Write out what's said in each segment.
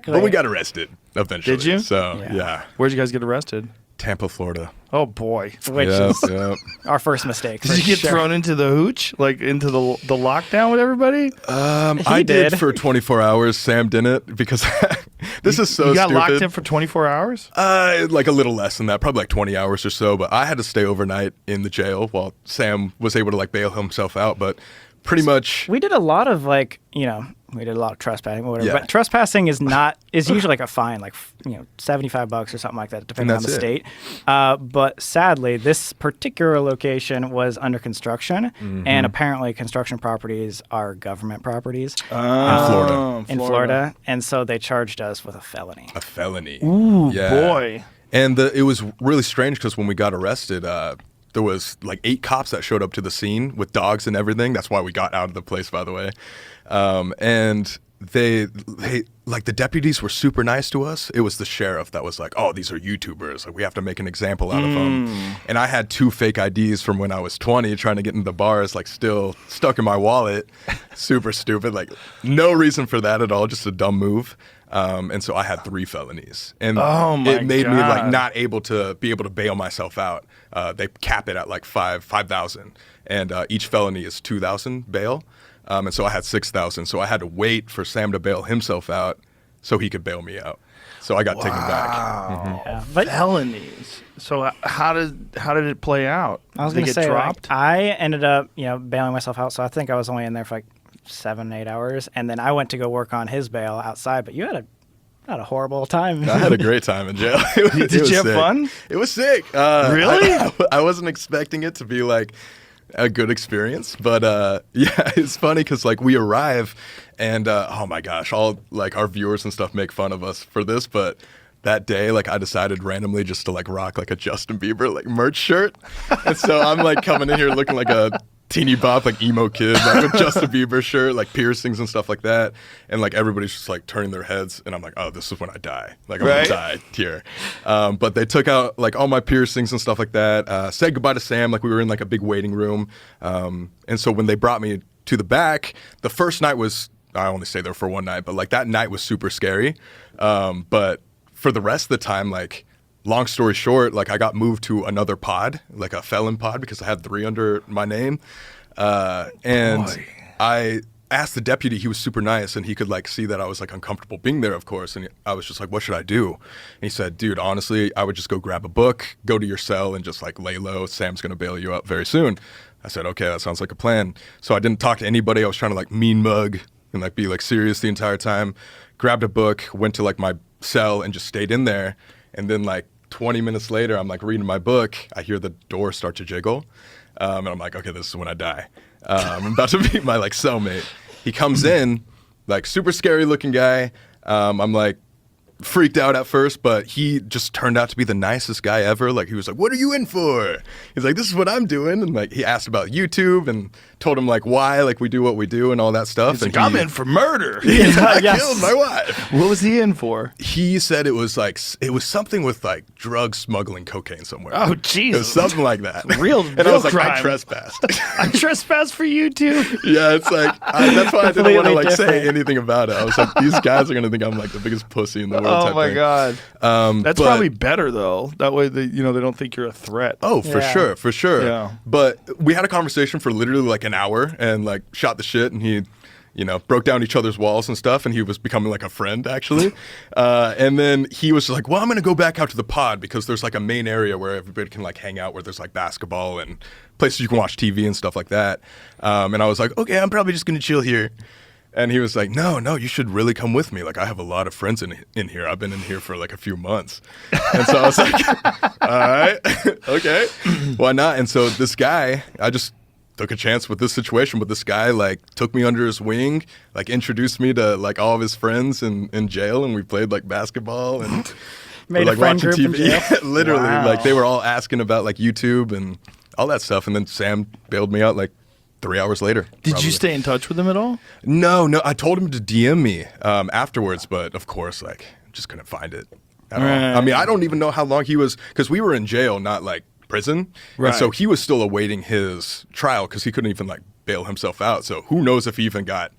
But we got arrested eventually. Did you? So, yeah. Where'd you guys get arrested? Tampa, Florida. Oh, boy. Which is our first mistake. Did you get thrown into the hooch? Like into the lockdown with everybody? I did for 24 hours. Sam didn't because this is so You got stupid. locked in for 24 hours? Like a little less than that, probably like 20 hours or so. But I had to stay overnight in the jail while Sam was able to like bail himself out. But pretty much, we did a lot of like, we did a lot of trespassing or whatever. Yeah. But trespassing is usually like a fine, like $75 or something like that, depending on the state. But sadly, this particular location was under construction, and apparently construction properties are government properties in Florida, and so they charged us with a felony. a felony. Ooh, Yeah. boy. And it was really strange because when we got arrested, there was like 8 cops that showed up to the scene with dogs and everything. That's why we got out of the place, by the way. And they like the deputies were super nice to us. It was the sheriff that was like, "Oh, these are YouTubers. Like, we have to make an example out of them." And I had 2 fake IDs from when I was 20, trying to get into the bars, like still stuck in my wallet. Super stupid. Like no reason for that at all. Just a dumb move. And so I had 3 felonies, and it made me like not able to bail myself out. They cap it at like 5,000, and each felony is 2,000 bail. And so I had 6,000. So I had to wait for Sam to bail himself out so he could bail me out. So I got taken back. Yeah, but Felonies. So how did it play out? I was Did going they to get say, dropped? I ended up, bailing myself out. So I think I was only in there for like 7-8 hours, and then I went to go work on his bail outside. But you had a horrible time. I had a great time in jail. Did you have fun? It was sick. Really? I wasn't expecting it to be like a good experience, but yeah, it's funny because like we arrive and oh my gosh, all like our viewers and stuff make fun of us for this, but that day, like I decided randomly just to like rock like a Justin Bieber like merch shirt, and so I'm like coming in here looking like a teeny bop, like emo kid, like with Justin Bieber shirt, like piercings and stuff like that, and like everybody's just like turning their heads, and I'm like, oh, this is when I die, like I'm gonna die here. But they took out like all my piercings and stuff like that. Said goodbye to Sam, like we were in like a big waiting room, and so when they brought me to the back, the first night was, I only stayed there for one night, but like that night was super scary. But for the rest of the time, like, long story short, like I got moved to another pod, like a felon pod, because I had 3 under my name. And I asked the deputy, he was super nice, and he could like see that I was like uncomfortable being there, of course. And I was just like, what should I do? And he said, dude, honestly, I would just go grab a book, go to your cell, and just like lay low. Sam's going to bail you out very soon. I said, okay, that sounds like a plan. So I didn't talk to anybody. I was trying to like mean mug and like be like serious the entire time. Grabbed a book, went to like my cell and just stayed in there. And then like 20 minutes later, I'm like reading my book. I hear the door start to jiggle. And I'm like, okay, this is when I die. I'm about to meet my like cellmate. He comes in, like super scary looking guy. I'm like freaked out at first, but he just turned out to be the nicest guy ever. Like he was like, what are you in for? He's like, this is what I'm doing. And like he asked about YouTube and told him like why like we do what we do and all that stuff. He's and like, I'm in for murder. I killed my wife. What was he in for? He said it was something with like drug smuggling cocaine somewhere. Oh, It was Jesus. something like that. Real And I was like, crime. I trespassed. I trespassed for you too. Yeah, it's like, that's why I didn't want to Completely like say different. anything about it. I was like, these guys are going to think I'm like the biggest pussy in the world. Oh type my thing. God. That's but- probably better though. That way they don't think you're a threat. Oh, for Yeah. sure. Yeah. But we had a conversation for literally like an hour and like shot the shit, and he, broke down each other's walls and stuff, and he was becoming like a friend actually. And then he was just like, well, I'm going to go back out to the pod because there's like a main area where everybody can like hang out, where there's like basketball and places you can watch TV and stuff like that. And I was like, okay, I'm probably just going to chill here. And he was like, no, you should really come with me. Like, I have a lot of friends in here. I've been in here for like a few months. And so I was like, all right, okay, why not? And so this guy, I just took a chance with this situation, but this guy like took me under his wing, like introduced me to like all of his friends in jail, and we played like basketball and Made we're, a like friend watching group in TV. jail. Yeah, literally, Wow. like they were all asking about like YouTube and all that stuff. And then Sam bailed me out like 3 hours later. Did probably. you stay in touch with him at all? No. I told him to DM me afterwards, but of course, like, just couldn't find it at all. I mean, I don't even know how long he was, because we were in jail, not like prison. Right. And so he was still awaiting his trial because he couldn't even like bail himself out. So who knows if he even got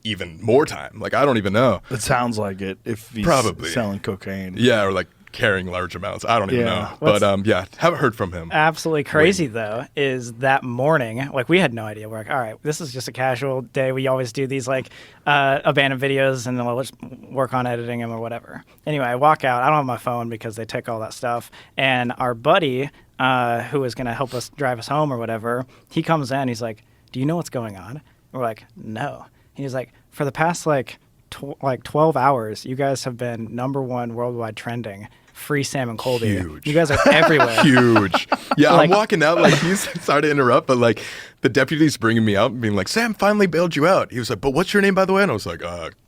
even more time. Like, I don't even know. It sounds like it if he's Probably. selling cocaine. Yeah, or like carrying large amounts. I don't even know. What's But yeah, haven't heard from him. absolutely crazy though is that morning, like we had no idea. We're like, all right, this is just a casual day. We always do these like abandoned videos and then we'll just work on editing them or whatever. Anyway, I walk out. I don't have my phone because they take all that stuff. And our buddy, who was going to help us drive us home or whatever, he comes in. He's like, do you know what's going on? We're like, no. He's like, for the past like 12 hours, you guys have been #1 worldwide trending. Free Sam and Colby. Huge. You guys are everywhere. Huge. Yeah, Like- I'm walking out like he's sorry to interrupt, but like the deputy's bringing me out and being like, Sam finally bailed you out. He was like, but what's your name, by the way? And I was like,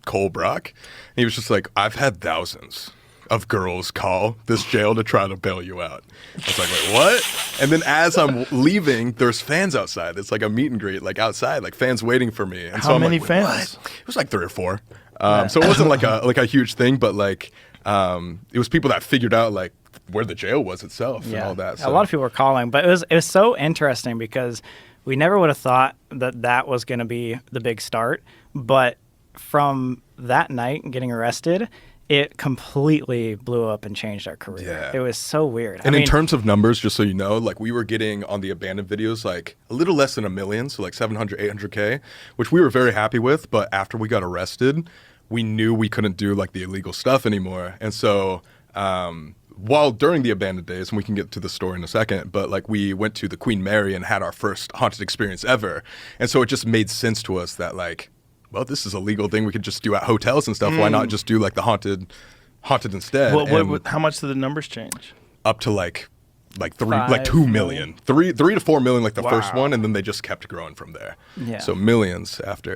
Cole Brock. And he was just like, I've had thousands of girls call this jail to try to bail you out. I was like, wait, what? And then as I'm leaving, there's fans outside. It's like a meet and greet, like outside, like fans waiting for me. And How so I'm many like, wait, fans? what? It was like 3 or 4. So it wasn't like a huge thing, but like it was people that figured out like where the jail was itself and all that. A lot of people were calling, but it was so interesting because we never would have thought that was going to be the big start. But from that night getting arrested, it completely blew up and changed our career. Yeah. It was so weird. And in terms of numbers, just so you know, like we were getting on the abandoned videos like a little less than 1 million, so like 700, 800K, which we were very happy with. But after we got arrested, we knew we couldn't do like the illegal stuff anymore. And so while during the abandoned days, and we can get to the story in a second, but like we went to the Queen Mary and had our first haunted experience ever. And so it just made sense to us that like, well, this is a legal thing we could just do at hotels and stuff. Why not just do like the haunted instead? How much did the numbers change? Up to like 2 5 million, 3 to 4 million, like the first Wow. one, and then they just kept growing from there. Yeah. So millions after.